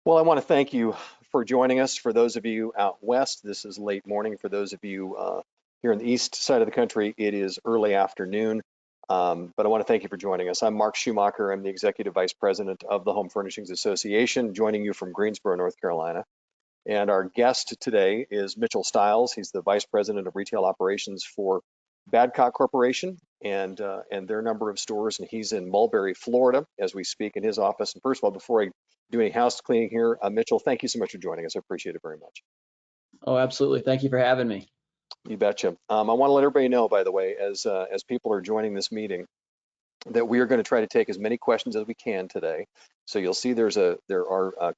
Well, I want to thank you for joining us. For those of you out west, this is late morning. For those of you here on the east side of the country, it is early afternoon. But I want to thank you for joining us. I'm Mark Schumacher. I'm the Executive Vice President of the Home Furnishings Association, joining you from Greensboro, North Carolina. And our guest today is Mitchell Stiles. He's the Vice President of Retail Operations for Badcock Corporation and their number of stores. And he's in Mulberry, Florida, as we speak in his office. And first of all, before I do any house cleaning here, Mitchell, thank you so much for joining us. I appreciate it very much. Oh, absolutely. Thank you for having me. You betcha. I want to let everybody know, by the way, as people are joining this meeting, that we are going to try to take as many questions as we can today. So you'll see there are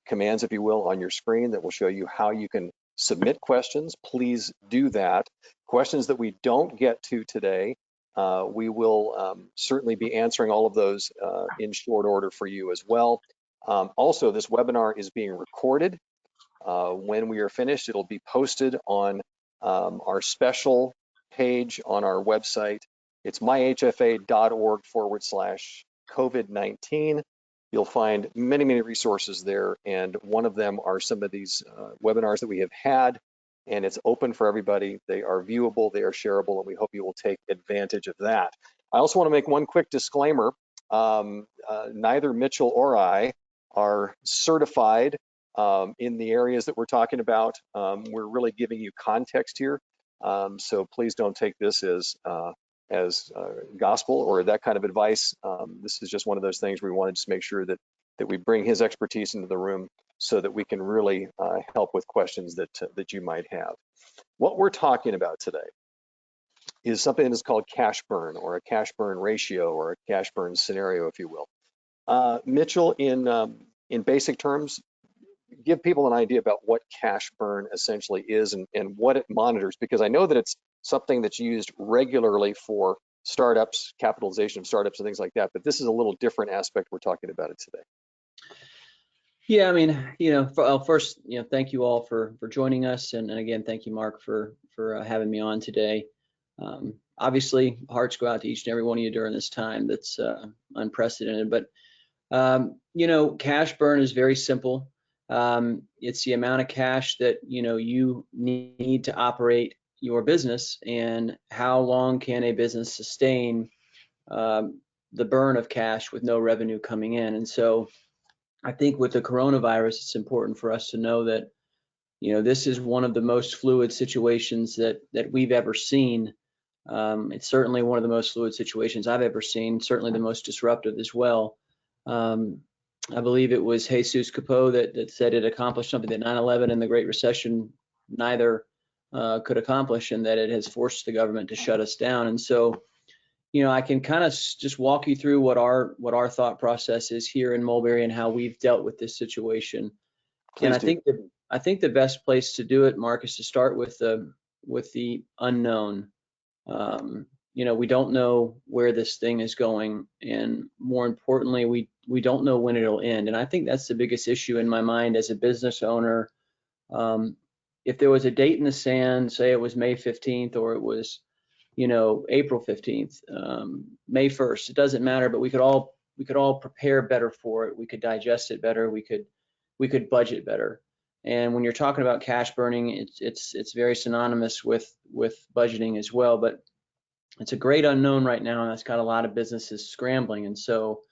commands, if you will, on your screen that will show you how you can submit questions. Please do that. Questions that we don't get to today, we will certainly be answering all of those in short order for you as well. Also, this webinar is being recorded. When we are finished, it'll be posted on our special page on our website. It's myhfa.org/COVID-19. You'll find many, many resources there, and one of them are some of these webinars that we have had, and it's open for everybody. They are viewable, they are shareable, and we hope you will take advantage of that. I also want to make one quick disclaimer. Neither Mitchell or I are certified in the areas that we're talking about. We're really giving you context here, so please don't take this as gospel or that kind of advice. This is just one of those things where we want to just make sure that we bring his expertise into the room so that we can really help with questions that you might have. What we're talking about today is something that is called cash burn, or a cash burn ratio, or a cash burn scenario, if you will. Mitchell, in basic terms, give people an idea about what cash burn essentially is and what it monitors, because I know that it's something that's used regularly for startups, capitalization of startups and things like that, but this is a little different aspect we're talking about it today. Yeah, I mean, first, thank you all for joining us, and again, thank you, Mark, for having me on today. Obviously, hearts go out to each and every one of you during this time that's unprecedented, but cash burn is very simple. It's the amount of cash that you need to operate your business, and how long can a business sustain the burn of cash with no revenue coming in. And so I think with the coronavirus, it's important for us to know that this is one of the most fluid situations that we've ever seen. It's certainly one of the most fluid situations I've ever seen, certainly the most disruptive as well. I believe it was Jesus Capot that said it accomplished something that 9/11 and the Great Recession neither could accomplish, and that it has forced the government to shut us down. And so, I can kind of just walk you through what our thought process is here in Mulberry and how we've dealt with this situation. Please and do. I think the best place to do it, Mark, is to start with the unknown. We don't know where this thing is going, and more importantly, we don't know when it'll end. And I think that's the biggest issue in my mind as a business owner. If there was a date in the sand, say it was May 15th or it was, April 15th, May 1st, it doesn't matter, but we could all prepare better for it. We could digest it better. We could budget better. And when you're talking about cash burning, it's very synonymous with budgeting as well, but it's a great unknown right now, and that's got a lot of businesses scrambling. And so,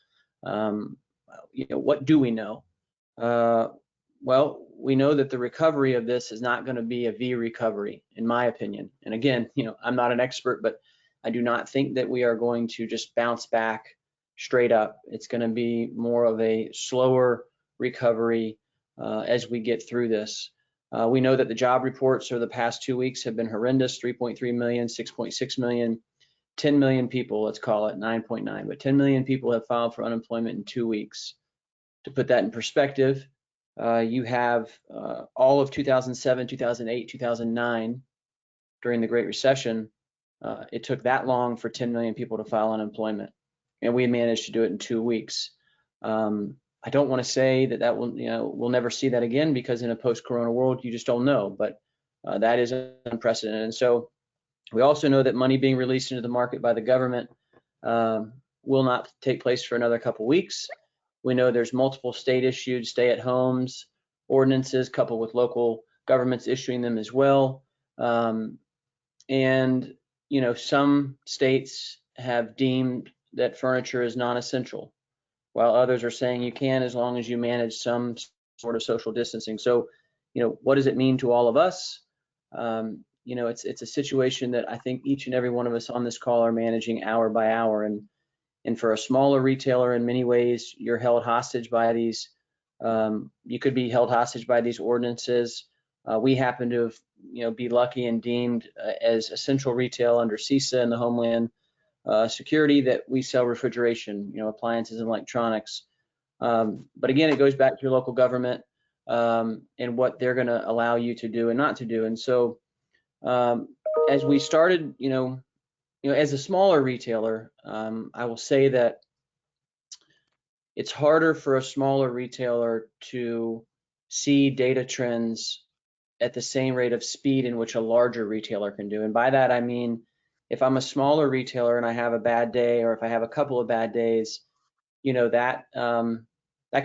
what do we know? Well, we know that the recovery of this is not going to be a V recovery, in my opinion. And again, I'm not an expert, but I do not think that we are going to just bounce back straight up. It's going to be more of a slower recovery as we get through this. We know that the job reports for the past 2 weeks have been horrendous: 3.3 million, 6.6 million, 10 million people, let's call it 9.9, but 10 million people have filed for unemployment in 2 weeks. To put that in perspective, you have all of 2007, 2008, 2009, during the Great Recession, it took that long for 10 million people to file unemployment, and we managed to do it in 2 weeks. I don't want to say that will, we'll never see that again, because in a post-corona world, you just don't know, but that is unprecedented. And so we also know that money being released into the market by the government will not take place for another couple weeks. We know there's multiple state issued stay-at-homes ordinances coupled with local governments issuing them as well. And some states have deemed that furniture is non-essential, while others are saying you can as long as you manage some sort of social distancing. So, what does it mean to all of us? It's a situation that I think each and every one of us on this call are managing hour by hour. And for a smaller retailer, in many ways, you're held hostage by these. You could be held hostage by these ordinances. We happen to be lucky and deemed as essential retail under CISA and the Homeland Security that we sell refrigeration, appliances and electronics. But again, it goes back to your local government and what they're going to allow you to do and not to do. And so as we started, as a smaller retailer, I will say that it's harder for a smaller retailer to see data trends at the same rate of speed in which a larger retailer can do. And by that, I mean, if I'm a smaller retailer and I have a bad day, or if I have a couple of bad days, that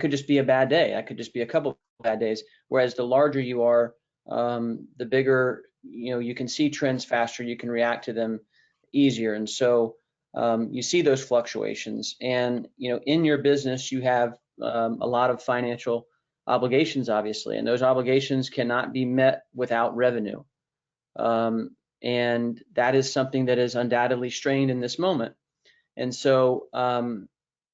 could just be a bad day. That could just be a couple of bad days. Whereas the larger you are, the bigger, you can see trends faster, you can react to them easier. And so you see those fluctuations. And, in your business, you have a lot of financial obligations, obviously, and those obligations cannot be met without revenue. And that is something that is undoubtedly strained in this moment. And so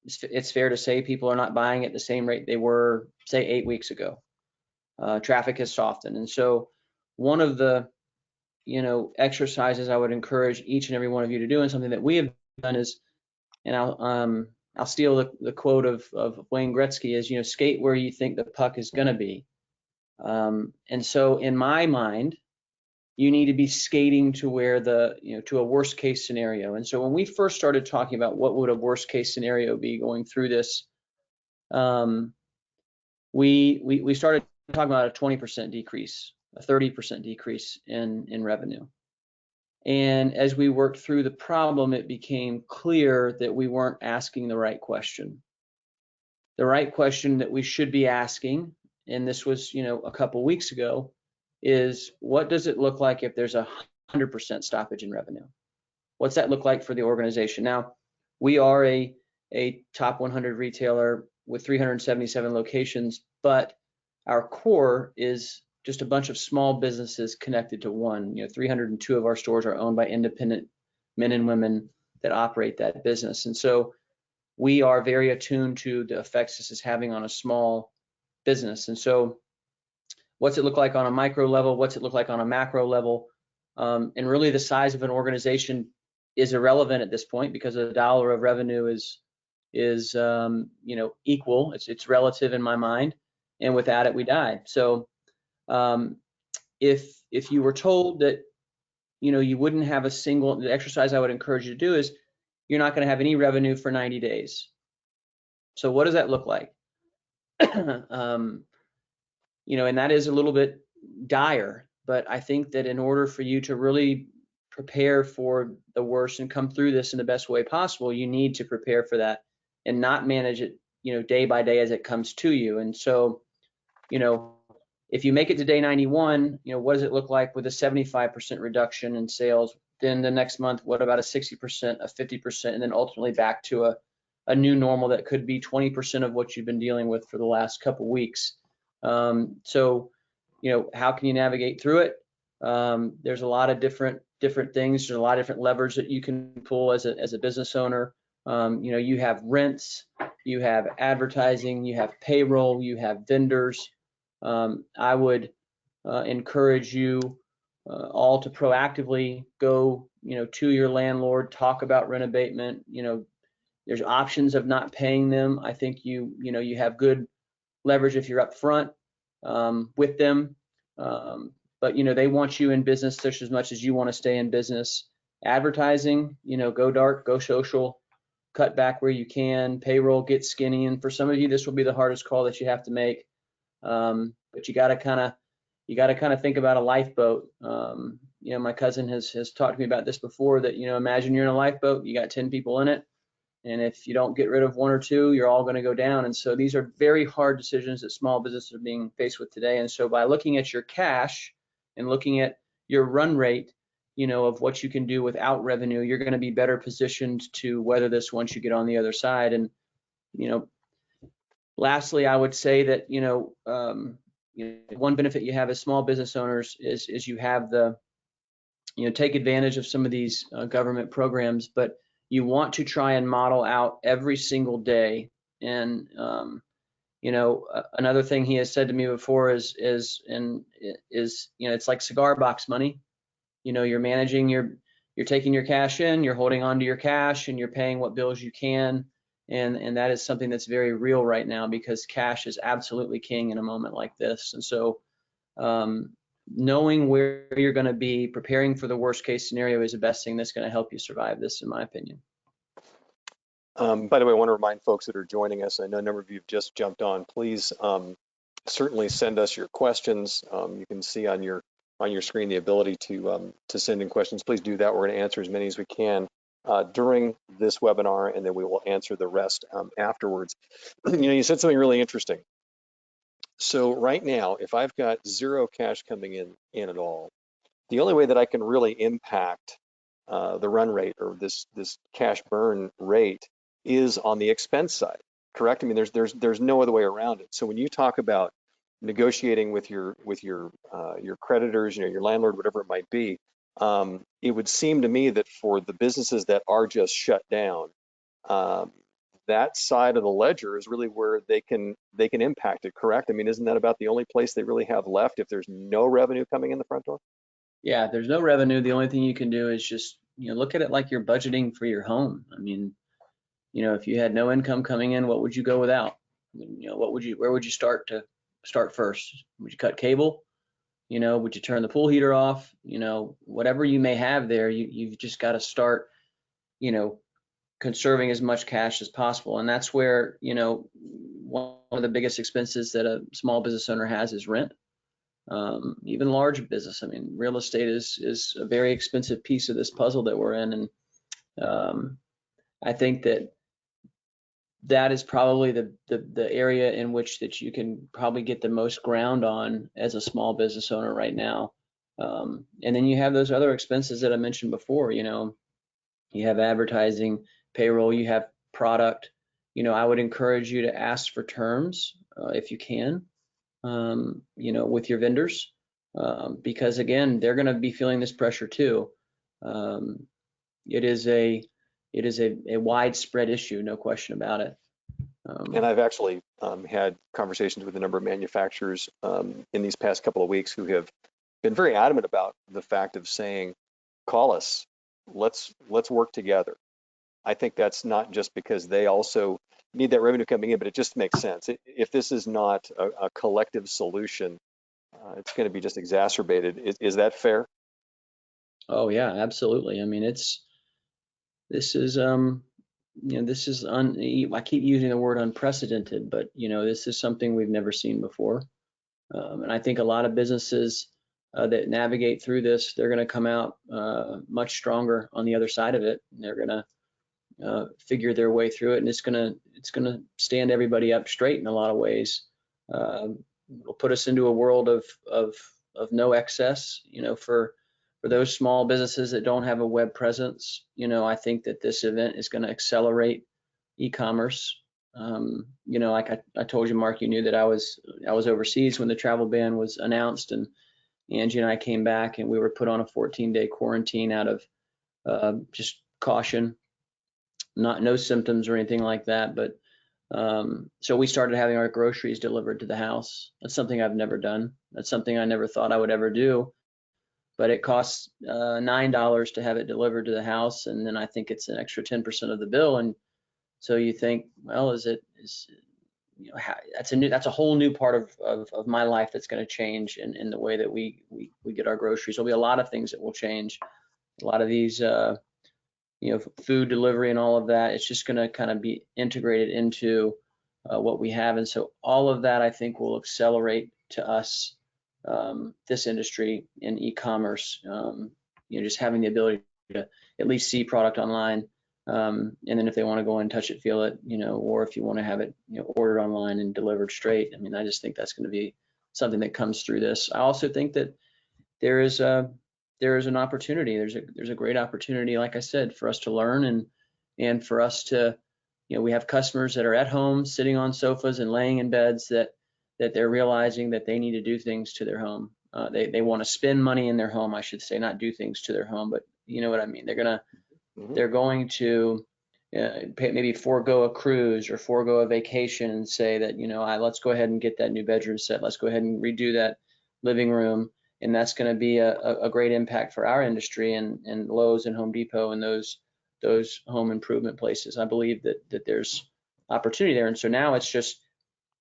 it's fair to say people are not buying at the same rate they were, say, 8 weeks ago. Traffic has softened. And so one of the, exercises I would encourage each and every one of you to do, and something that we have done is, and I'll steal the quote of Wayne Gretzky, is, skate where you think the puck is going to be. And so in my mind, you need to be skating to where to a worst case scenario. And so when we first started talking about what would a worst case scenario be going through this, we started talking about a 20% decrease, a 30% decrease in revenue. And as we worked through the problem, it became clear that we weren't asking the right question. The right question that we should be asking, and this was, a couple weeks ago, is what does it look like if there's 100% stoppage in revenue? What's that look like for the organization? Now, we are a top 100 retailer with 377 locations, but our core is just a bunch of small businesses connected to one. 302 of our stores are owned by independent men and women that operate that business. And so we are very attuned to the effects this is having on a small business. And so what's it look like on a micro level? What's it look like on a macro level? And really the size of an organization is irrelevant at this point, because a dollar of revenue is equal. It's relative in my mind. And without it, we die. So if you were told that, you wouldn't have the exercise I would encourage you to do is you're not going to have any revenue for 90 days. So what does that look like? And that is a little bit dire, but I think that in order for you to really prepare for the worst and come through this in the best way possible, you need to prepare for that and not manage it, day by day as it comes to you. And so, if you make it to day 91, what does it look like with a 75% reduction in sales? Then the next month, what about a 60%, a 50%, and then ultimately back to a new normal that could be 20% of what you've been dealing with for the last couple weeks. So, how can you navigate through it? There's a lot of different things. There's a lot of different levers that you can pull as a business owner. You have rents, you have advertising, you have payroll, you have vendors. I would encourage you all to proactively go, to your landlord, talk about rent abatement. There's options of not paying them. I think you have good leverage if you're up front with them. But they want you in business just as much as you want to stay in business. Advertising, go dark, go social, cut back where you can. Payroll, get skinny. And for some of you, this will be the hardest call that you have to make. But you got to kind of think about a lifeboat. My cousin has talked to me about this before, that, imagine you're in a lifeboat, you got 10 people in it. And if you don't get rid of one or two, you're all going to go down. And so these are very hard decisions that small businesses are being faced with today. And so by looking at your cash and looking at your run rate, of what you can do without revenue, you're going to be better positioned to weather this once you get on the other side. And, lastly, I would say that, one benefit you have as small business owners is you have the, take advantage of some of these government programs, but you want to try and model out every single day. And, another thing he has said to me before is it's like cigar box money. You're managing you're taking your cash in, you're holding on to your cash, and you're paying what bills you can. And that is something that's very real right now, because cash is absolutely king in a moment like this. And so knowing where you're going to be, preparing for the worst case scenario is the best thing that's going to help you survive this, in my opinion. By the way, I want to remind folks that are joining us, I know a number of you have just jumped on, please certainly send us your questions. You can see on your screen the ability to send in questions. Please do that. We're going to answer as many as we can during this webinar, and then we will answer the rest afterwards. You said something really interesting. So right now, if I've got zero cash coming in at all, the only way that I can really impact the run rate, or this cash burn rate, is on the expense side, correct? I mean, there's no other way around it. So when you talk about negotiating with your creditors, your landlord, whatever it might be, it would seem to me that for the businesses that are just shut down, that side of the ledger is really where they can impact it, correct? I mean, isn't that about the only place they really have left if there's no revenue coming in the front door? Yeah, there's no revenue. The only thing you can do is just, look at it like you're budgeting for your home. I mean, if you had no income coming in, what would you go without? Where would you start first? Would you cut cable? Would you turn the pool heater off? Whatever you may have there, you've just got to start, conserving as much cash as possible. And that's where, one of the biggest expenses that a small business owner has is rent. Even large business. I mean, real estate is a very expensive piece of this puzzle that we're in. And I think that is probably the area in which that you can probably get the most ground on as a small business owner right now. And then you have those other expenses that I mentioned before. You have advertising, payroll, you have product. I would encourage you to ask for terms if you can, with your vendors, because again, they're going to be feeling this pressure too. It is a widespread issue, no question about it. And I've actually had conversations with a number of manufacturers in these past couple of weeks who have been very adamant about the fact of saying, call us, let's work together. I think that's not just because they also need that revenue coming in, but it just makes sense. If this is not a collective solution, it's going to be just exacerbated. Is that fair? Oh yeah, absolutely. I mean, this is I keep using the word unprecedented, but this is something we've never seen before. And I think a lot of businesses that navigate through this, they're going to come out much stronger on the other side of it. They're going to figure their way through it, and it's gonna stand everybody up straight in a lot of ways. It'll put us into a world of no excess. For those small businesses that don't have a web presence, I think that this event is going to accelerate e-commerce. Like I told you, Mark, you knew that I was overseas when the travel ban was announced, and Angie and I came back, and we were put on a 14-day quarantine out of just caution. No symptoms or anything like that, but so we started having our groceries delivered to the house. That's something I've never done. That's something I never thought I would ever do, but it costs $9 to have it delivered to the house, and then I think it's an extra 10% of the bill. And so you think, well, that's a whole new part of my life that's going to change in the way that we get our groceries. There'll be a lot of things that will change. A lot of these food delivery and all of that, it's just going to kind of be integrated into what we have. And so all of that, I think, will accelerate to us, this industry in e-commerce, just having the ability to at least see product online, And then if they want to go and touch it, feel it, or if you want to have it, ordered online and delivered straight. I mean, I just think that's going to be something that comes through this. I also think that there is an opportunity. There's a great opportunity, like I said, for us to learn and for us to, we have customers that are at home sitting on sofas and laying in beds that they're realizing that they need to do things to their home. They want to spend money in their home, I should say, not do things to their home, but you know what I mean. They're going to maybe forego a cruise or forego a vacation and say that, let's go ahead and get that new bedroom set. Let's go ahead and redo that living room. And that's going to be a great impact for our industry and Lowe's and Home Depot and those home improvement places. I believe that there's opportunity there. And so now it's just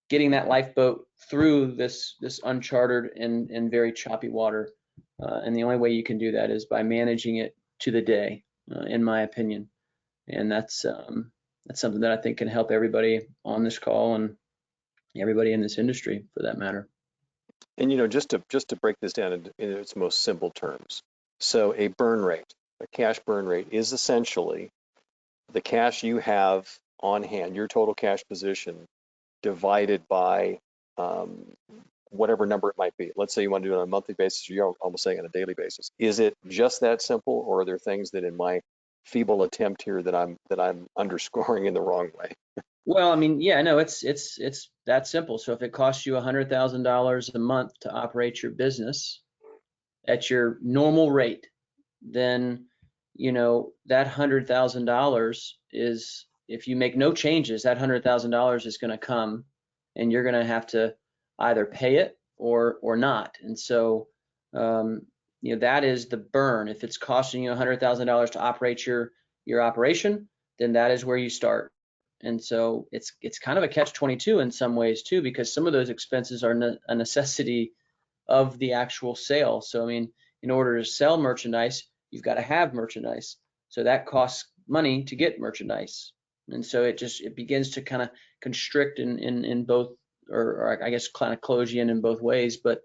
getting that lifeboat through this uncharted and very choppy water. And the only way you can do that is by managing it to the day, in my opinion. And that's something that I think can help everybody on this call and everybody in this industry, for that matter. And just to break this down in its most simple terms, so a burn rate, a cash burn rate, is essentially the cash you have on hand, your total cash position, divided by whatever number it might be. Let's say you want to do it on a monthly basis, or you're almost saying on a daily basis. Is it just that simple, or are there things that in my feeble attempt here that I'm underscoring in the wrong way? Well, I mean, yeah, no, it's that simple. So if it costs you $100,000 a month to operate your business at your normal rate, then that $100,000 is, if you make no changes, that $100,000 is going to come, and you're going to have to either pay it or not. And so that is the burn. If it's costing you $100,000 to operate your operation, then that is where you start. And so it's kind of a catch-22 in some ways too, because some of those expenses are a necessity of the actual sale. So I mean, in order to sell merchandise, you've got to have merchandise. So that costs money to get merchandise. And so it begins to kind of constrict in both, or I guess kind of close you in both ways. But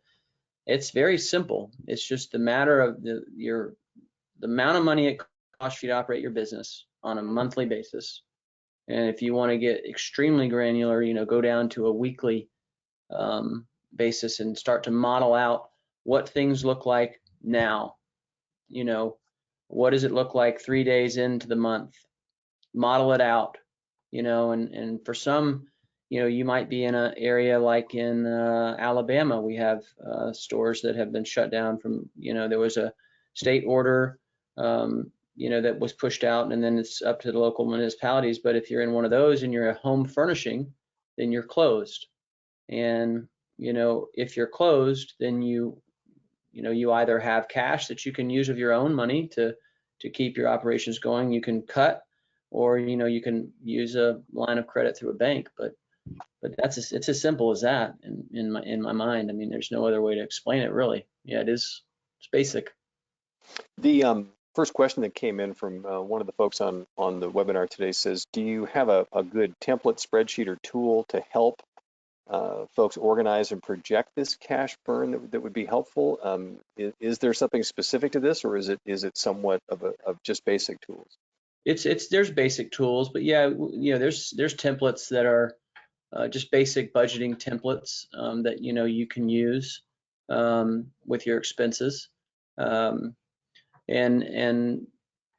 it's very simple. It's just the matter of the amount of money it costs you to operate your business on a monthly basis. And if you want to get extremely granular, go down to a weekly basis and start to model out what things look like now. What does it look like 3 days into the month? Model it out, and for some, you might be in an area like in Alabama. We have stores that have been shut down from, there was a state order, that was pushed out, and then it's up to the local municipalities. But if you're in one of those and you're a home furnishing, then you're closed. And, if you're closed, then you either have cash that you can use of your own money to keep your operations going. You can cut, or, you can use a line of credit through a bank. But it's as simple as that in my mind. I mean, there's no other way to explain it, really. Yeah, it's basic. The first question that came in from one of the folks on the webinar today says, do you have a good template, spreadsheet, or tool to help folks organize and project this cash burn that would be helpful? Is there something specific to this, or is it somewhat of just basic tools? There's basic tools, but yeah, there's templates that are just basic budgeting templates that you can use with your expenses. And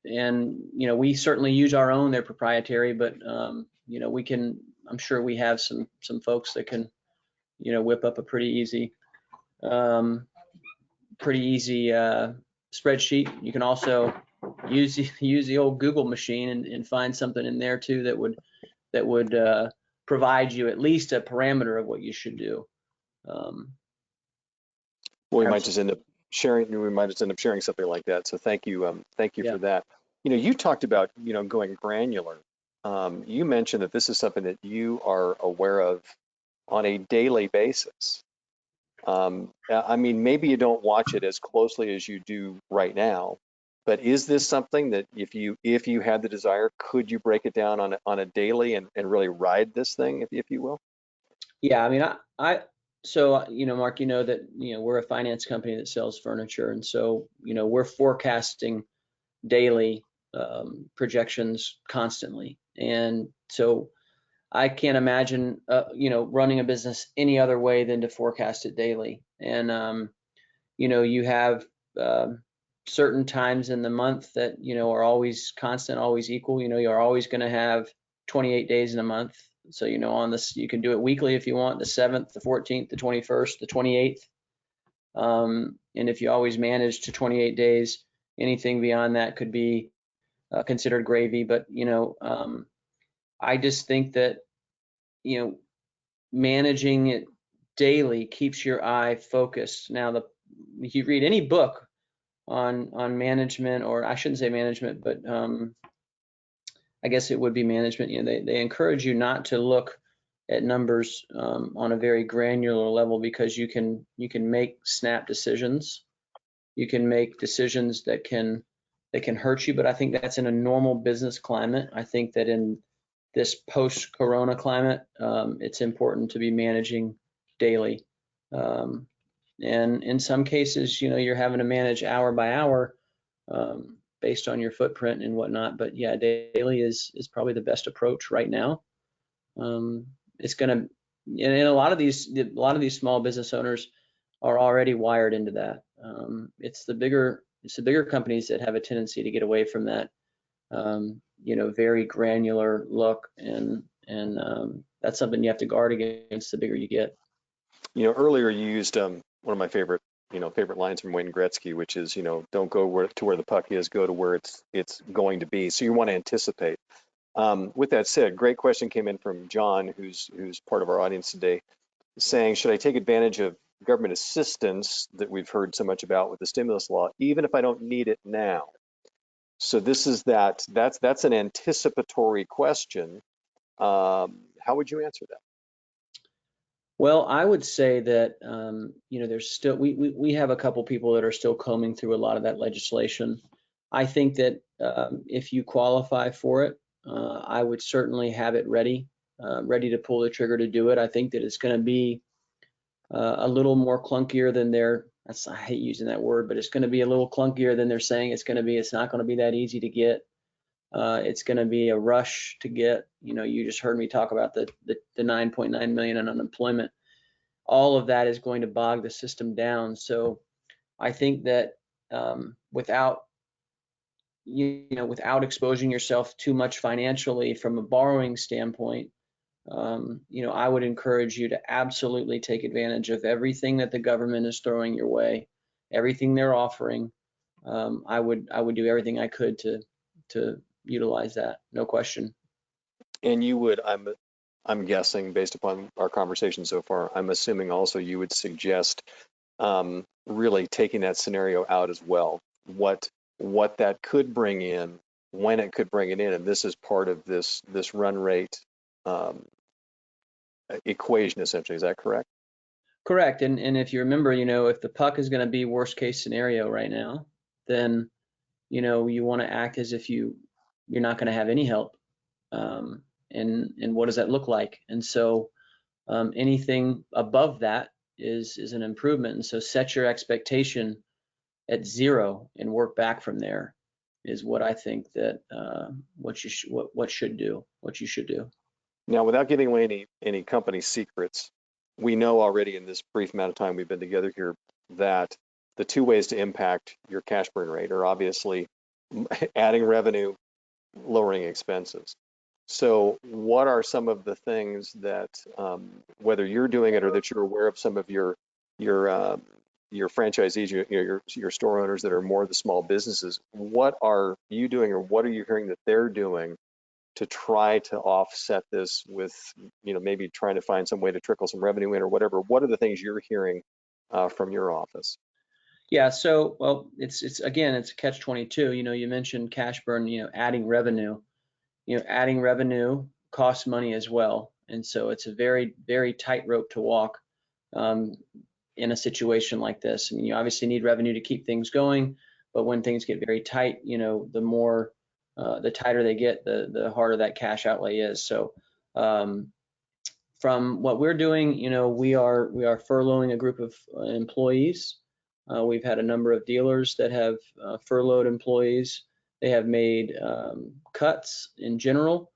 we certainly use our own. They're proprietary, but I'm sure we have some folks that can whip up a pretty easy spreadsheet. You can also use the old Google machine and find something in there too that would provide you at least a parameter of what you should do. Well, we might just end up sharing something like that. So thank you Yeah. for that. You talked about going granular. You mentioned that this is something that you are aware of on a daily basis. I mean, maybe you don't watch it as closely as you do right now, but is this something that if you had the desire, could you break it down on a daily and really ride this thing, if you will? Yeah, I mean, so Mark, that we're a finance company that sells furniture, and so we're forecasting daily projections constantly. And so I can't imagine, running a business any other way than to forecast it daily. And, you have certain times in the month that, are always constant, always equal. You're always going to have 28 days in a month. So, on this, you can do it weekly if you want, the 7th, the 14th, the 21st, the 28th. And if you always manage to 28 days, anything beyond that could be considered gravy. But, I just think that, managing it daily keeps your eye focused. Now, if you read any book on management, or I shouldn't say management, but I guess it would be management. They encourage you not to look at numbers on a very granular level, because you can make snap decisions. You can make decisions that can hurt you. But I think that's in a normal business climate. I think that in this post-corona climate, it's important to be managing daily. And in some cases, you're having to manage hour by hour based on your footprint and whatnot. But yeah, daily is probably the best approach right now. It's gonna, and a lot of these small business owners are already wired into that. It's the bigger companies that have a tendency to get away from that, very granular look, and that's something you have to guard against the bigger you get. Earlier you used one of my favorite lines from Wayne Gretzky, which is, don't go to where the puck is, go to where it's going to be. So you want to anticipate. With that said, great question came in from John, who's part of our audience today, saying, should I take advantage of government assistance that we've heard so much about with the stimulus law, even if I don't need it now? So this is that's an anticipatory question. How would you answer that? Well, I would say that there's still, we have a couple people that are still combing through a lot of that legislation. I think that if you qualify for it, I would certainly have it ready to pull the trigger to do it. I think that it's going to be a little more clunkier than I hate using that word, but it's going to be a little clunkier than they're saying it's going to be. It's not going to be that easy to get. It's going to be a rush to get. You just heard me talk about the 9.9 million in unemployment. All of that is going to bog the system down. So I think that without exposing yourself too much financially from a borrowing standpoint, I would encourage you to absolutely take advantage of everything that the government is throwing your way, everything they're offering. I would do everything I could to utilize that, no question. And you would, I'm guessing, based upon our conversation so far, I'm assuming also you would suggest really taking that scenario out as well. What that could bring in, when it could bring it in, and this is part of this run rate equation, essentially. Is that correct? Correct. And if you remember, if the puck is going to be worst case scenario right now, then you want to act as if you're not going to have any help. And what does that look like? And so anything above that is an improvement. And so set your expectation at 0 and work back from there is what I think that what you should do. Now, without giving away any company secrets, we know already in this brief amount of time we've been together here that the two ways to impact your cash burn rate are obviously adding revenue, lowering expenses. So what are some of the things that, whether you're doing it or that you're aware of some of your franchisees, your store owners that are more the small businesses, what are you doing, or what are you hearing that they're doing to try to offset this with, maybe trying to find some way to trickle some revenue in or whatever? What are the things you're hearing from your office? Yeah, so, well, it's again, it's a catch-22. You mentioned cash burn, adding revenue. Adding revenue costs money as well. And so it's a very, very tight rope to walk in a situation like this. I mean, you obviously need revenue to keep things going, but when things get very tight, the tighter they get, the harder that cash outlay is. So from what we're doing, we are furloughing a group of employees. We've had a number of dealers that have furloughed employees. They have made cuts in general.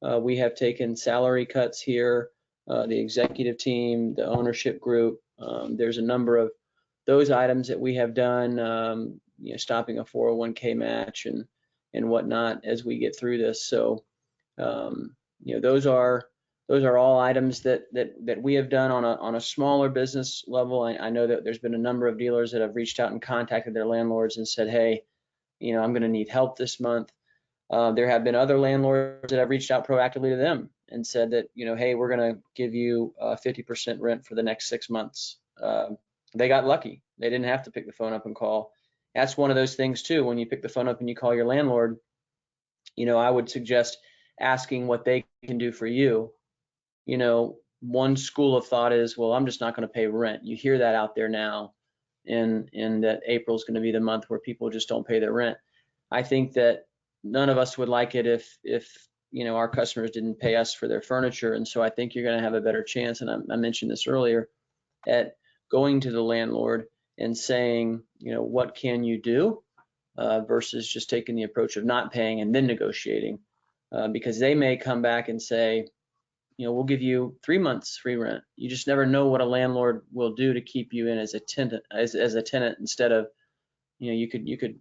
We have taken salary cuts here, the executive team, the ownership group. There's a number of those items that we have done, stopping a 401k match and whatnot as we get through this. So, those are all items that we have done on a smaller business level. I know that there's been a number of dealers that have reached out and contacted their landlords and said, hey, I'm going to need help this month. There have been other landlords that have reached out proactively to them and said that, hey, we're going to give you 50% rent for the next 6 months. They got lucky. They didn't have to pick the phone up and call. That's one of those things too. When you pick the phone up and you call your landlord, I would suggest asking what they can do for you. One school of thought is, well, I'm just not going to pay rent. You hear that out there now, and that April's going to be the month where people just don't pay their rent. I think that none of us would like it if our customers didn't pay us for their furniture, and so I think you're going to have a better chance. And I mentioned this earlier, at going to the landlord and saying, what can you do, versus just taking the approach of not paying and then negotiating, because they may come back and say, we'll give you 3 months free rent. You just never know what a landlord will do to keep you in as a tenant, as a tenant, instead of, you could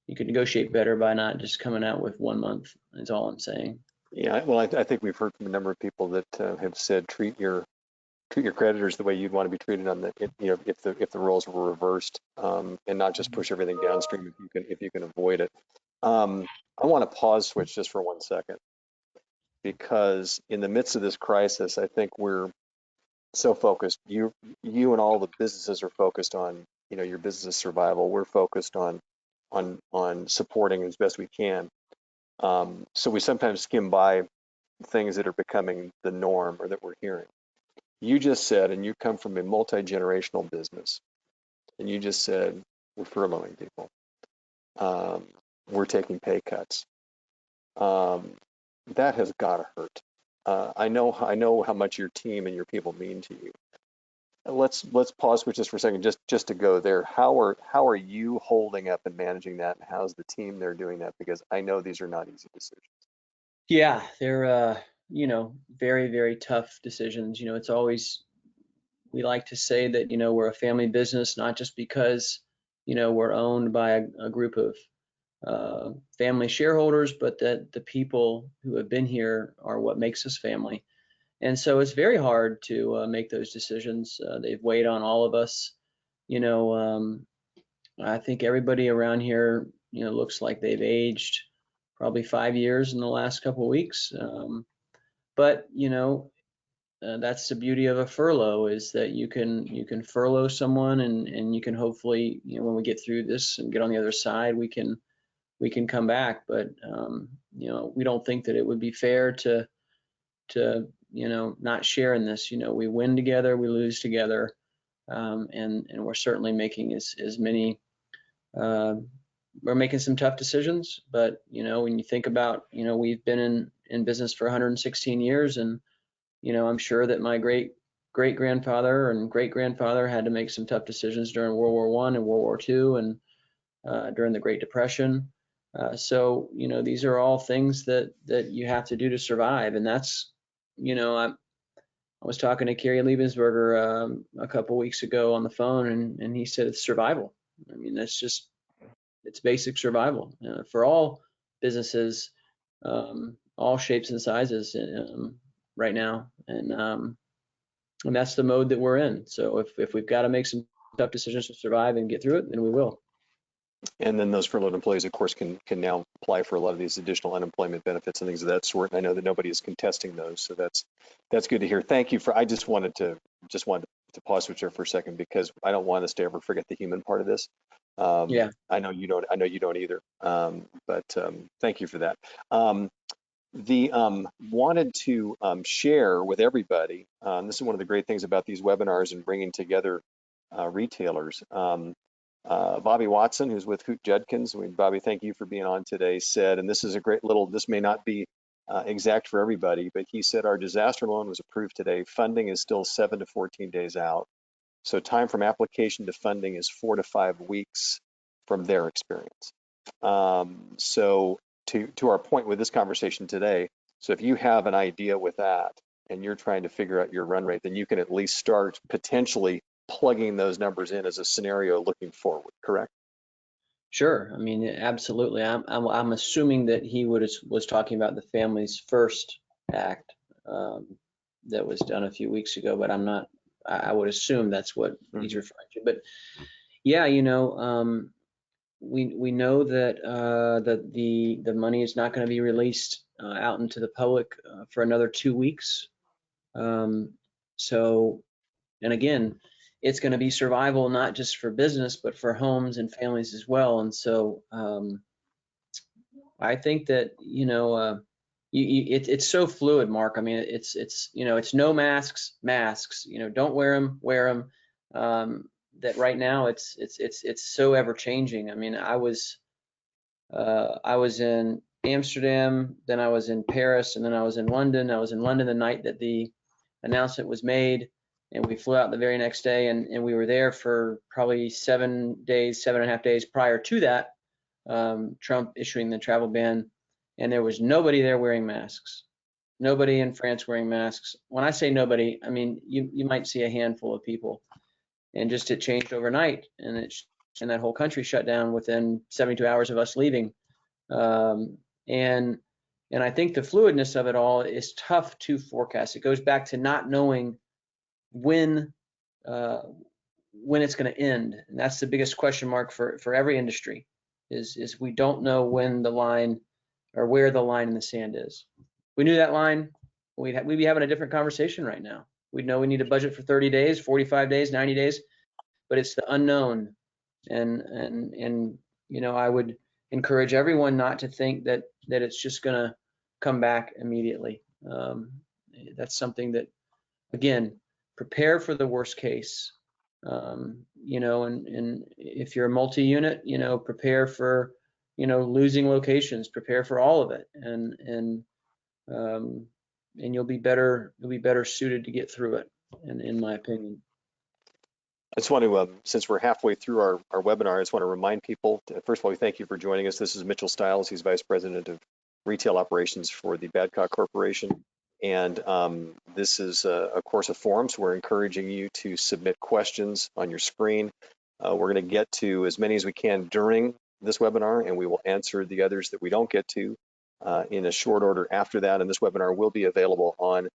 negotiate better by not just coming out with 1 month. Is all I'm saying. Yeah, well, I think we've heard from a number of people that have said treat your creditors the way you'd want to be treated if the roles were reversed, and not just push everything downstream if you can avoid it. I want to pause switch just for 1 second, because in the midst of this crisis, I think we're so focused. You and all the businesses are focused on your business survival. We're focused on supporting as best we can. So we sometimes skim by things that are becoming the norm or that we're hearing. You just said, and you come from a multi-generational business, and you just said, we're furloughing people. We're taking pay cuts. That has got to hurt. I know how much your team and your people mean to you. Let's pause for just for a second, just to go there. How are you holding up and managing that, and how's the team there doing that? Because I know these are not easy decisions. Yeah, they're very, very tough decisions. It's always, we like to say that we're a family business, not just because we're owned by a group of family shareholders, but that the people who have been here are what makes us family. And so it's very hard to make those decisions. They've weighed on all of us. I think everybody around here, looks like they've aged probably 5 years in the last couple of weeks. But that's the beauty of a furlough, is that you can furlough someone, and you can hopefully, when we get through this and get on the other side, we can come back. But we don't think that it would be fair to not share in this. We win together, we lose together, and we're certainly making as many. We're making some tough decisions, but when you think about, we've been in business for 116 years, and I'm sure that my great grandfather and great grandfather had to make some tough decisions during World War I and World War II, and during the Great Depression. So these are all things that you have to do to survive, and that's I was talking to Kerry Liebensberger a couple weeks ago on the phone, and he said it's survival. I mean, it's basic survival for all businesses, all shapes and sizes right now, and that's the mode that we're in. So if we've got to make some tough decisions to survive and get through it, then we will. And then those furloughed employees, of course, can now apply for a lot of these additional unemployment benefits and things of that sort. And I know that nobody is contesting those, so that's good to hear. Thank you for. I just wanted to pause switch there for a second, because I don't want us to ever forget the human part of this. Yeah. I know you don't. I know you don't either. But thank you for that. Wanted to share with everybody. This is one of the great things about these webinars and bringing together retailers. Bobby Watson, who's with Hoot Judkins, Bobby, thank you for being on today, said, and this is a great little, this may not be exact for everybody, but he said our disaster loan was approved today. Funding is still 7 to 14 days out. So time from application to funding is 4 to 5 weeks from their experience. So to our point with this conversation today, so if you have an idea with that and you're trying to figure out your run rate, then you can at least start potentially plugging those numbers in as a scenario looking forward, correct? Sure. I mean, absolutely. I'm assuming that he was talking about the Families First Act um, that was done a few weeks ago, but I'm not. I would assume that's what he's referring to. But yeah, we know that that the money is not going to be released out into the public for another 2 weeks. So, and again, it's going to be survival not just for business, but for homes and families as well. And so, I think that it's so fluid, Mark. I mean, it's no masks, masks. Don't wear them, wear them. That right now it's so ever changing. I mean, I was in Amsterdam, then I was in Paris, and then I was in London. I was in London the night that the announcement was made, and we flew out the very next day, and we were there for probably 7 days, 7.5 days prior to that, Trump issuing the travel ban, and there was nobody there wearing masks. Nobody in France wearing masks. When I say nobody, I mean you might see a handful of people, and just it changed overnight, and that whole country shut down within 72 hours of us leaving. Um, and and I think the fluidness of it all is tough to forecast. It goes back to not knowing when uh, when it's going to end, and that's the biggest question mark for every industry. Is we don't know when the line or where the line in the sand is. If we knew that line, we'd be having a different conversation right now. We'd know we need a budget for 30 days, 45 days, 90 days, but it's the unknown. And I would encourage everyone not to think that it's just going to come back immediately. That's something that, again, prepare for the worst case. And if you're a multi-unit, prepare for, losing locations, prepare for all of it, um, and you'll be better suited to get through it, in my opinion. I just want to, since we're halfway through our webinar, I just want to remind people, first of all, we thank you for joining us. This is Mitchell Stiles. He's Vice President of Retail Operations for the Badcock Corporation. And this is, of course, a forum, so we're encouraging you to submit questions on your screen. We're going to get to as many as we can during this webinar, and we will answer the others that we don't get to in a short order after that. And this webinar will be available on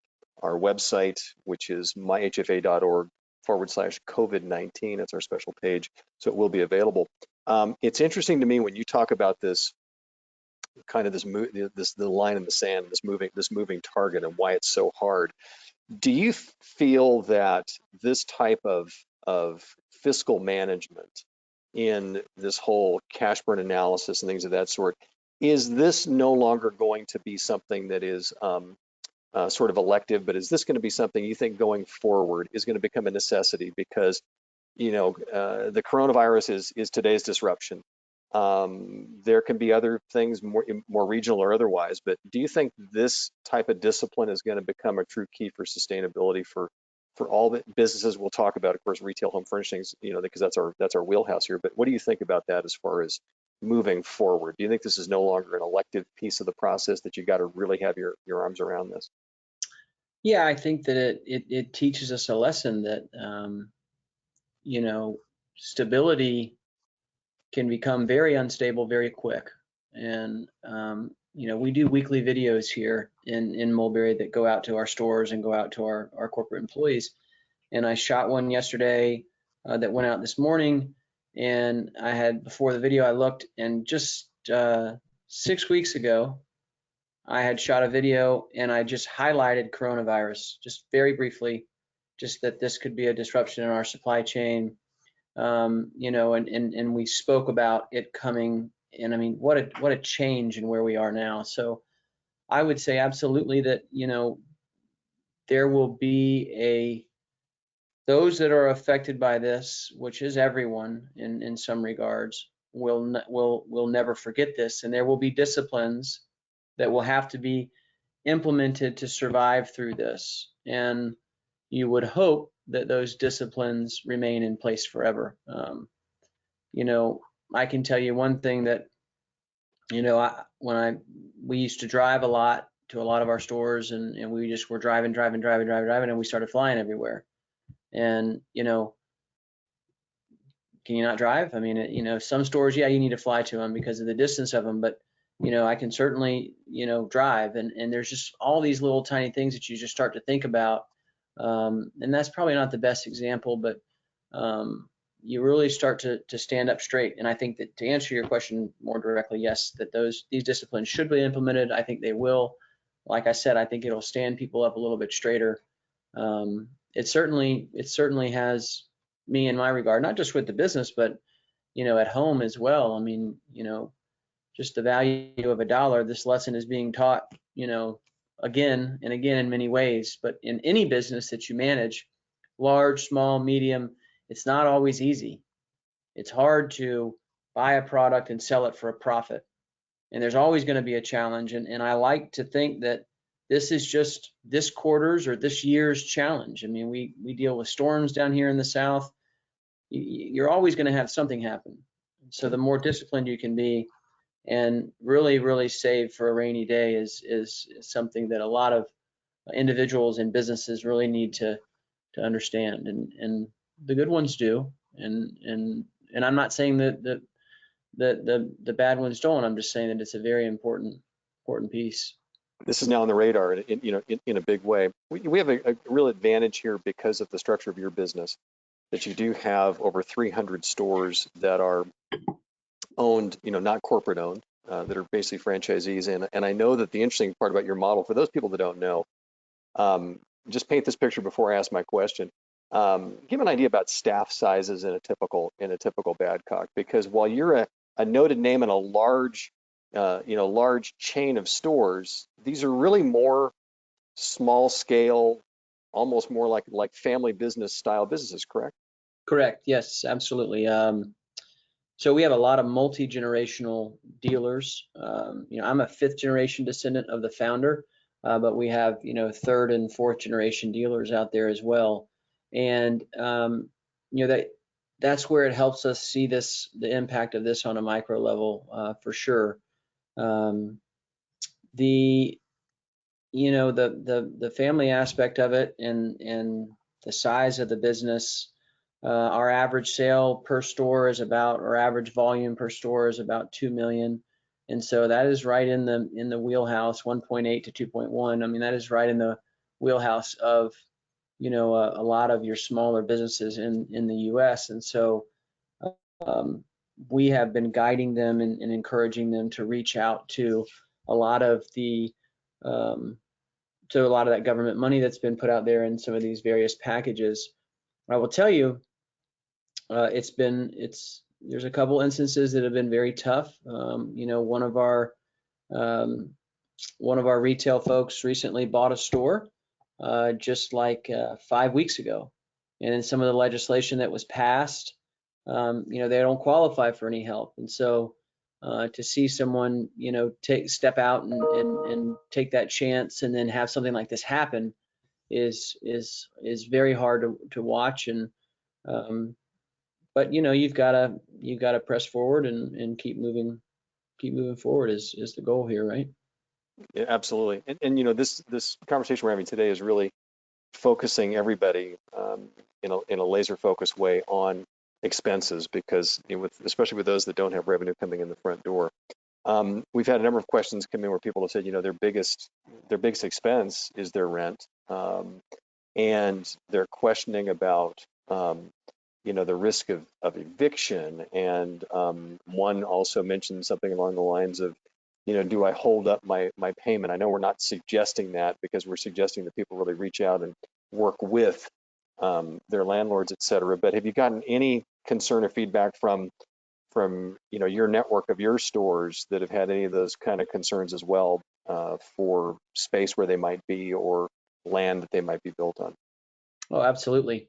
our website, which is myhfa.org/COVID-19. That's our special page, so it will be available. It's interesting to me when you talk about this kind of the line in the sand, this moving target, and why it's so hard. Do you feel that this type of fiscal management in this whole cash burn analysis and things of that sort, is this no longer going to be something that is sort of elective, but is this going to be something you think going forward is going to become a necessity? Because the coronavirus is today's disruption. There can be other things more regional or otherwise, but do you think this type of discipline is going to become a true key for sustainability for all the businesses we'll talk about? Of course, retail home furnishings, because that's our wheelhouse here. But what do you think about that as far as moving forward? Do you think this is no longer an elective piece of the process, that you got to really have your arms around this? Yeah, I think that it teaches us a lesson that stability can become very unstable very quick. And we do weekly videos here in Mulberry that go out to our stores and go out to our corporate employees. And I shot one yesterday that went out this morning. And I had, before the video, I looked, and just 6 weeks ago, I had shot a video and I just highlighted coronavirus, just very briefly, just that this could be a disruption in our supply chain. And we spoke about it coming, and I mean, what a change in where we are now. So I would say absolutely that, there will be those that are affected by this, which is everyone in some regards, will never forget this, and there will be disciplines that will have to be implemented to survive through this. And you would hope that those disciplines remain in place forever. I can tell you one thing that You know, we used to drive a lot to a lot of our stores, and we just were driving, and we started flying everywhere. And, you know, can you not drive? I mean, you know, some stores, yeah, you need to fly to them because of the distance of them, but you know, I can certainly, you know, drive, and there's just all these little tiny things that you just start to think about. And that's probably not the best example, but you really start to stand up straight. And I think that to answer your question more directly, yes, that these disciplines should be implemented. I think they will. Like I said, I think it'll stand people up a little bit straighter. It certainly has me in my regard, not just with the business, but you know, at home as well. I mean, you know, just the value of a dollar. This lesson is being taught, you know, again and again in many ways. But in any business that you manage, large, small, medium, it's not always easy. It's hard to buy a product and sell it for a profit. And there's always going to be a challenge. And I like to think that this is just this quarter's or this year's challenge. I mean, we deal with storms down here in the South. You're always going to have something happen. So the more disciplined you can be and really save for a rainy day is something that a lot of individuals and businesses really need to understand. And the good ones do. And I'm not saying that the bad ones don't. I'm just saying that it's a very important piece. This is now on the radar, you know, in a big way. We have a real advantage here because of the structure of your business, that you do have over 300 stores that are owned, you know, not corporate owned, that are basically franchisees. And I know that the interesting part about your model, for those people that don't know, just paint this picture before I ask my question. Give an idea about staff sizes in a typical Badcock, because while you're a noted name in a large, you know, large chain of stores, these are really more small scale, almost more like family business style businesses, correct? Correct. Yes, absolutely. So we have a lot of multi-generational dealers. You know, I'm a fifth generation descendant of the founder, but we have, you know, third and fourth generation dealers out there as well. And you know, that's where it helps us see the impact of this on a micro level, for sure. Um, the you know, the family aspect of it, and the size of the business. Our average sale per store is about, or average volume per store is about 2 million. And so that is right in the wheelhouse, 1.8 to 2.1. I mean, that is right in the wheelhouse of, you know, a lot of your smaller businesses in the US. And so um, we have been guiding them and encouraging them to reach out to a lot of the um, to a lot of that government money that's been put out there in some of these various packages. I will tell you, there's a couple instances that have been very tough. You know, um, one of our retail folks recently bought a store just like 5 weeks ago, and in some of the legislation that was passed, you know, they don't qualify for any help. And so to see someone, you know, step out and take that chance and then have something like this happen is very hard to watch. And but you know, you've got to press forward and keep moving forward is the goal here, right? Yeah, absolutely. And you know, this conversation we're having today is really focusing everybody, in a laser focused way on expenses, because you know, especially with those that don't have revenue coming in the front door. We've had a number of questions come in where people have said, you know, their biggest expense is their rent, and they're questioning about, you know, the risk of eviction. And one also mentioned something along the lines of, you know, do I hold up my payment? I know we're not suggesting that, because we're suggesting that people really reach out and work with their landlords, et cetera. But have you gotten any concern or feedback from you know, your network of your stores that have had any of those kind of concerns as well, for space where they might be, or land that they might be built on? Oh, absolutely.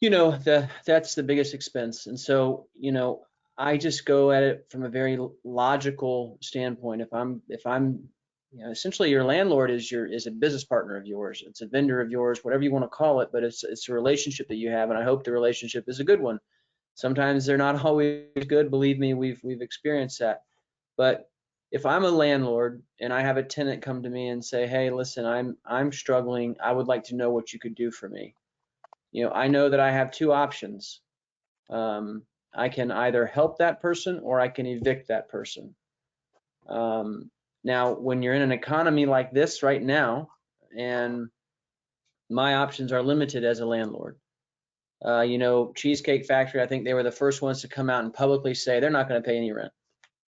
You know, that's the biggest expense. And so, you know, I just go at it from a very logical standpoint. If I'm, you know, essentially your landlord is a business partner of yours. It's a vendor of yours, whatever you want to call it, but it's a relationship that you have, and I hope the relationship is a good one. Sometimes they're not always good. Believe me, we've experienced that. But if I'm a landlord and I have a tenant come to me and say, "Hey, listen, I'm struggling. I would like to know what you could do for me." I know that I have two options. I can either help that person or I can evict that person. Now, when you're in an economy like this right now, and my options are limited as a landlord. Cheesecake Factory, I think they were the first ones to come out and publicly say they're not going to pay any rent.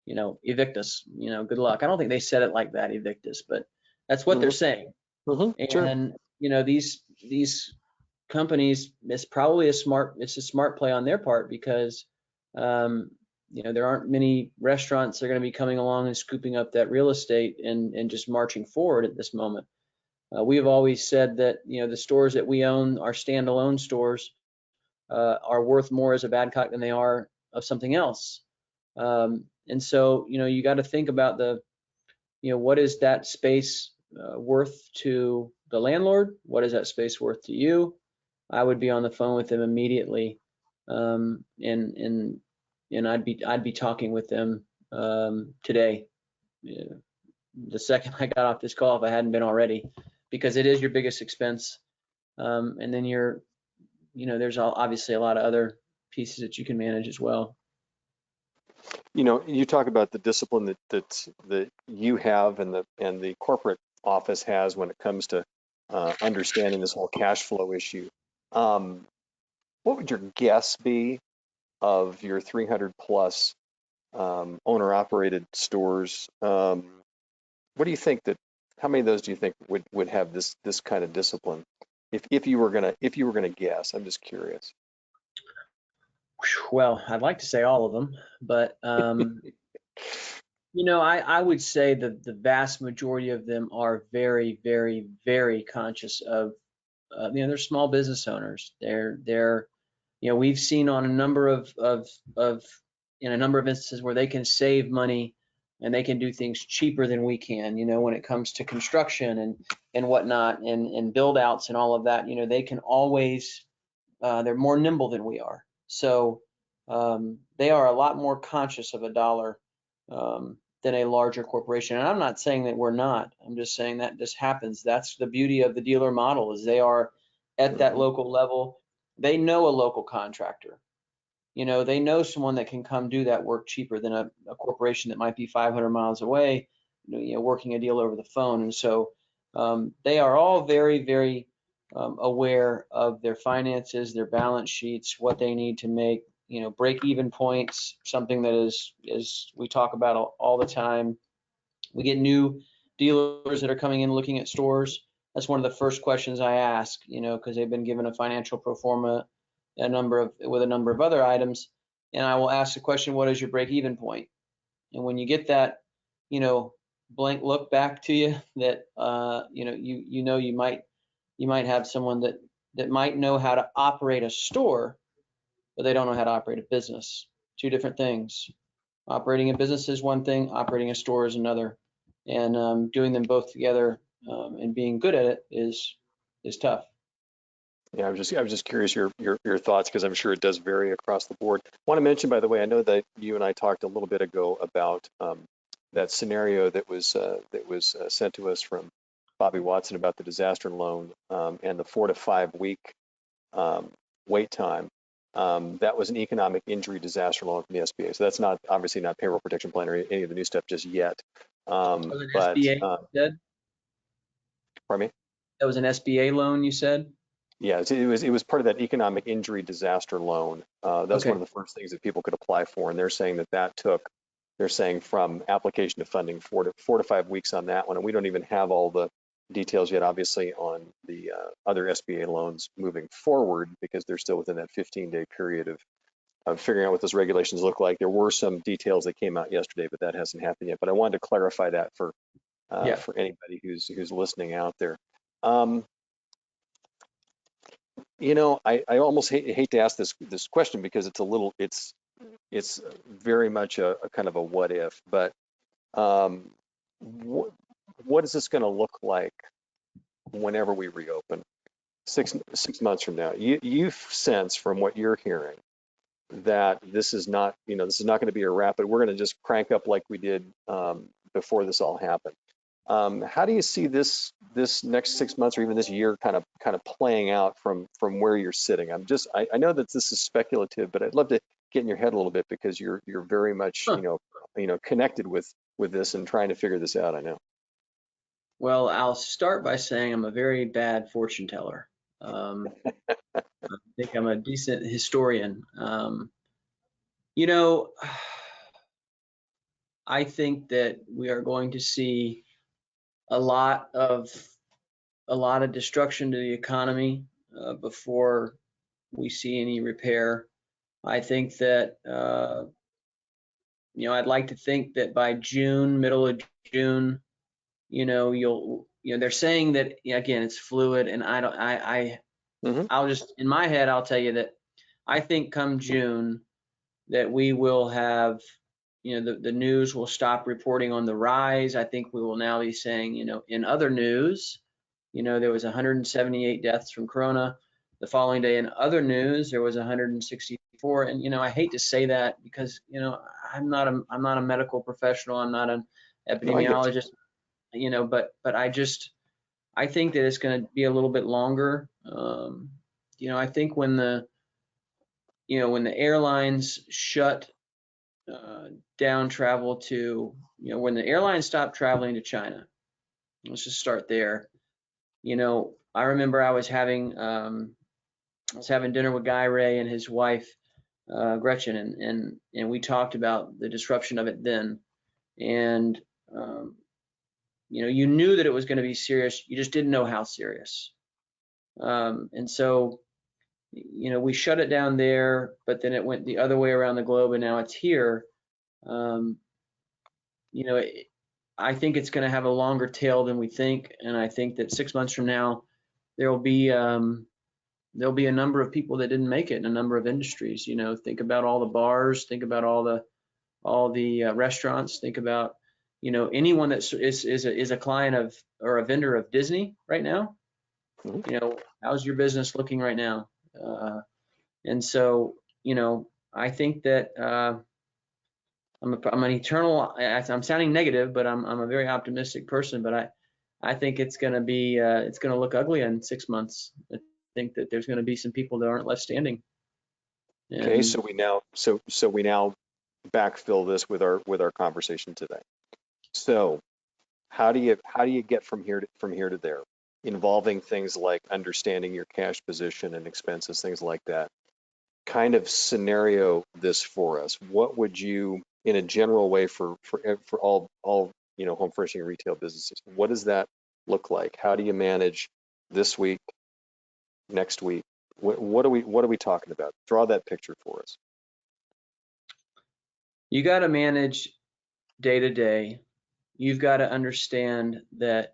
Evict us, good luck. I don't think they said it like that, evict us, but that's what they're Mm-hmm. saying. Mm-hmm. Sure. And, these companies, it's a smart play on their part because, there aren't many restaurants that are going to be coming along and scooping up that real estate and just marching forward at this moment. We have always said that, the stores that we own, our standalone stores, are worth more as a Badcock than they are of something else. And so, you got to think about what is that space worth to the landlord? What is that space worth to you? I would be on the phone with them immediately, and I'd be talking with them today, the second I got off this call, if I hadn't been already, because it is your biggest expense. And then there's obviously a lot of other pieces that you can manage as well. You talk about the discipline that you have and the corporate office has when it comes to understanding this whole cash flow issue. What would your guess be of your 300 plus owner operated stores? What do you think how many of those do you think would have this kind of discipline? If you were gonna guess, I'm just curious. Well, I'd like to say all of them, but I would say that the vast majority of them are very, very, very conscious of, they're small business owners. We've seen on a number in a number of instances where they can save money and they can do things cheaper than we can, when it comes to construction and whatnot and build outs and all of that. They can always, they're more nimble than we are. So they are a lot more conscious of a dollar than a larger corporation. And I'm not saying that we're not. I'm just saying that this happens. That's the beauty of the dealer model, is they are at that Mhm. local level. They know a local contractor. They know someone that can come do that work cheaper than a corporation that might be 500 miles away, working a deal over the phone. And so they are all very, very aware of their finances, their balance sheets, what they need to make, break even points, something that is we talk about all the time. We get new dealers that are coming in looking at stores. That's one of the first questions I ask, because they've been given a financial pro forma, with a number of other items, and I will ask the question, what is your break even point? And when you get that, blank look back to you, that you might have someone that might know how to operate a store, but they don't know how to operate a business. Two different things. Operating a business is one thing, operating a store is another. And doing them both together and being good at it is tough. Yeah, I was just curious your thoughts because I'm sure it does vary across the board. I want to mention, by the way, I know that you and I talked a little bit ago about that scenario that was sent to us from Bobby Watson about the disaster loan and the 4 to 5 week um, wait time. That was an economic injury disaster loan from the SBA. So that's not obviously not payroll protection plan or any of the new stuff just yet. That was an But SBA, you said? pardon me. That was an SBA loan, you said? Yeah, it was part of that economic injury disaster loan. That's one Okay. of the first things that people could apply for, and they're saying that took, they're saying from application to funding 4 to 5 weeks on that one, and we don't even have all the details yet, obviously, on the other SBA loans moving forward because they're still within that 15-day period of figuring out what those regulations look like. There were some details that came out yesterday, but that hasn't happened yet. But I wanted to clarify that Yeah. for anybody who's listening out there. Um, I almost hate to ask this question because it's very much a kind of a what if, but um, what what is this going to look like whenever we reopen 6 months from now? You sense from what you're hearing that this is not, this is not going to be a rapid, we're going to just crank up like we did before this all happened. How do you see this next 6 months or even this year kind of playing out from where you're sitting? I know that this is speculative, but I'd love to get in your head a little bit because you're very much connected with this and trying to figure this out. I know. Well, I'll start by saying I'm a very bad fortune teller. I think I'm a decent historian. You know, I think that we are going to see a lot of destruction to the economy before we see any repair. I think that I'd like to think that by June, middle of June, they're saying that again it's fluid, and I don't Mm-hmm. I'll just in my head I'll tell you that I think come June that we will have, the news will stop reporting on the rise. I think we will now be saying, in other news, there was 178 deaths from Corona. The following day in other news, there was 164. And, I hate to say that because, I'm not a medical professional. I'm not an No, I get epidemiologist, but I think that it's going to be a little bit longer. I think when the airlines shut down travel to, when the airlines stopped traveling to China, let's just start there. I remember I was having dinner with Guy Ray and his wife, Gretchen, and we talked about the disruption of it then. And, you knew that it was going to be serious. You just didn't know how serious. And so, we shut it down there, but then it went the other way around the globe and now it's here. Um, I think it's going to have a longer tail than we think, and I think that 6 months from now there'll be a number of people that didn't make it in a number of industries. Think about all the bars, think about all the restaurants, think about anyone that is a client of or a vendor of Disney right now. Mm-hmm. How's your business looking right now? And so I think that I'm an eternal. I'm sounding negative, but I'm a very optimistic person. But I think it's going to be it's going to look ugly in 6 months. I think that there's going to be some people that aren't left standing. Okay, And so we now backfill this with our conversation today. So how do you get from here to there, involving things like understanding your cash position and expenses, things like that? Kind of scenario this for us. What would you, in a general way, for all home furnishing and retail businesses, what does that look like? How do you manage this week, next week? What are we talking about? Draw that picture for us. you got to manage day to day. You've got to understand that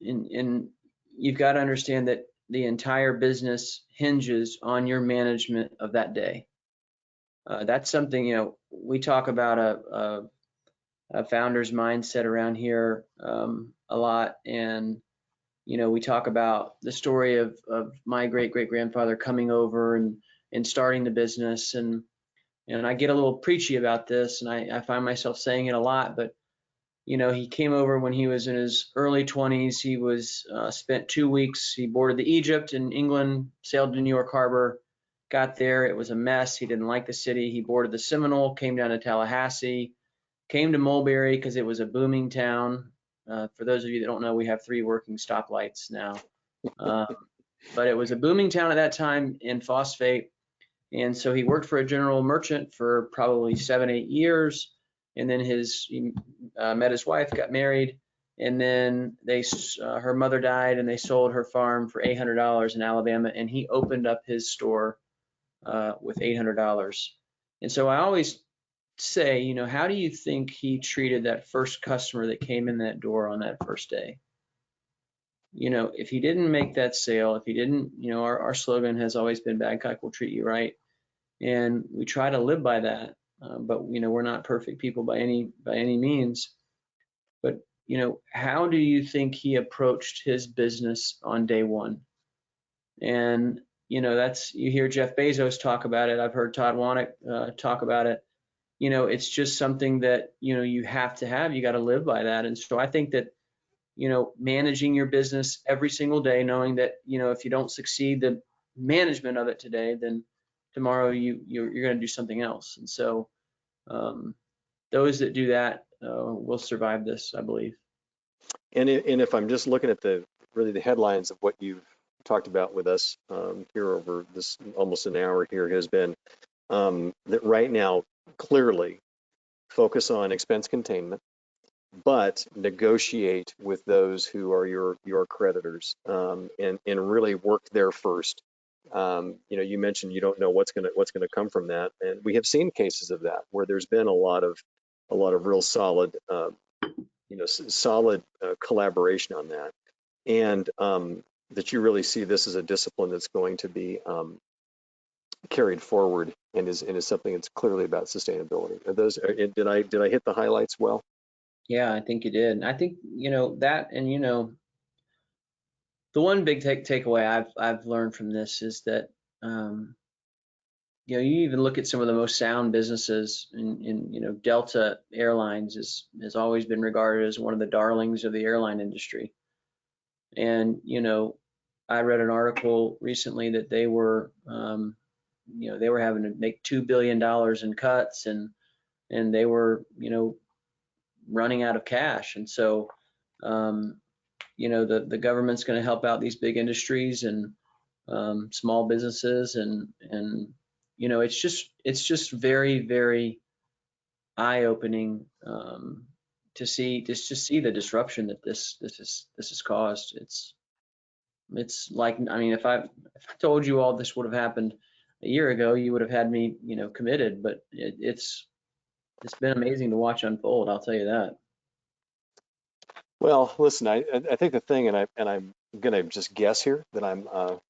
you've got to understand that the entire business hinges on your management of that day. That's something, we talk about a founder's mindset around here a lot. And, we talk about the story of my great-great-grandfather coming over and starting the business. And I get a little preachy about this, and I find myself saying it a lot, but he came over when he was in his early 20s. He was spent 2 weeks. He boarded the Egypt in England, sailed to New York Harbor, got there. It was a mess. He didn't like the city. He boarded the Seminole, came down to Tallahassee, came to Mulberry because it was a booming town. For those of you that don't know, we have 3 working stoplights now. But it was a booming town at that time in phosphate. And so he worked for a general merchant for probably 7, 8 years. And then he met his wife, got married, and then her mother died, and they sold her farm for $800 in Alabama, and he opened up his store with $800. And so I always say, how do you think he treated that first customer that came in that door on that first day? If he didn't make that sale, if he didn't, our slogan has always been Badcock will treat you right, and we try to live by that. But we're not perfect people by any means. But how do you think he approached his business on day one? And that's, you hear Jeff Bezos talk about it. I've heard Todd Wanick talk about it. It's just something that, you have to have. You got to live by that. And so I think that, managing your business every single day, knowing that, if you don't succeed the management of it today, then tomorrow you're going to do something else. And so those that do that will survive this, I believe. And if I'm just looking at the headlines of what you've talked about with us here over this almost an hour here has been that right now, clearly focus on expense containment, but negotiate with those who are your creditors and really work there first. You mentioned you don't know what's gonna come from that, and we have seen cases of that where there's been a lot of real solid solid collaboration on that, and that you really see this as a discipline that's going to be carried forward and is something that's clearly about sustainability. Did I hit the highlights well? Yeah, I think you did. And I think, that, and, the one big takeaway I've learned from this is that, you even look at some of the most sound businesses in Delta Airlines has always been regarded as one of the darlings of the airline industry. And, I read an article recently that they were, they were having to make $2 billion in cuts, and they were, running out of cash. And so, the government's going to help out these big industries and small businesses, and it's just very, very eye-opening to see the disruption that this has caused. It's like, I mean, if I told you all this would have happened a year ago, you would have had me, committed. But it's been amazing to watch unfold. I'll tell you that. Well, listen, I think the thing, and I'm going to just guess here that I'm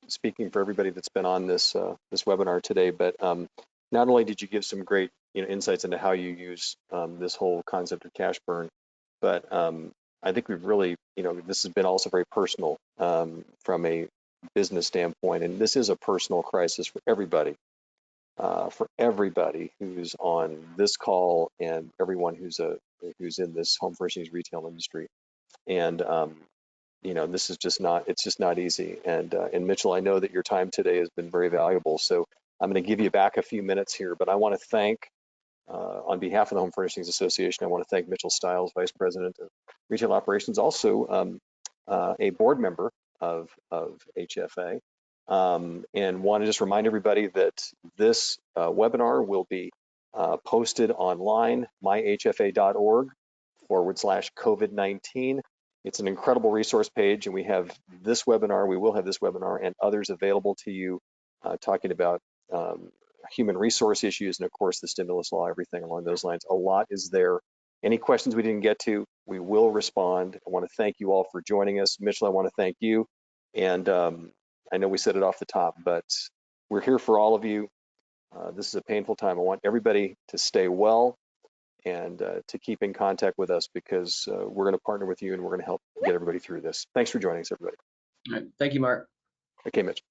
speaking for everybody that's been on this webinar today, but not only did you give some great insights into how you use this whole concept of cash burn, but I think we've really this has been also very personal from a business standpoint, and this is a personal crisis for everybody who's on this call and everyone who's in this home furnishings retail industry. And this is just not, it's just not easy. And Mitchell, I know that your time today has been very valuable, so I'm going to give you back a few minutes here, but I want to thank on behalf of the Home Furnishings Association, I want to thank Mitchell Stiles, Vice President of Retail Operations, also a board member of HFA, and want to just remind everybody that this webinar will be posted online, myhfa.org/COVID-19. It's an incredible resource page, and we will have this webinar and others available to you talking about human resource issues and, of course, the stimulus law, everything along those lines. A lot is there. Any questions we didn't get to, we will respond. I want to thank you all for joining us. Mitchell, I want to thank you. And I know we said it off the top, but we're here for all of you. This is a painful time. I want everybody to stay well and to keep in contact with us, because we're going to partner with you and we're going to help get everybody through this. Thanks for joining us, everybody. All right. Thank you, Mark. Okay, Mitch.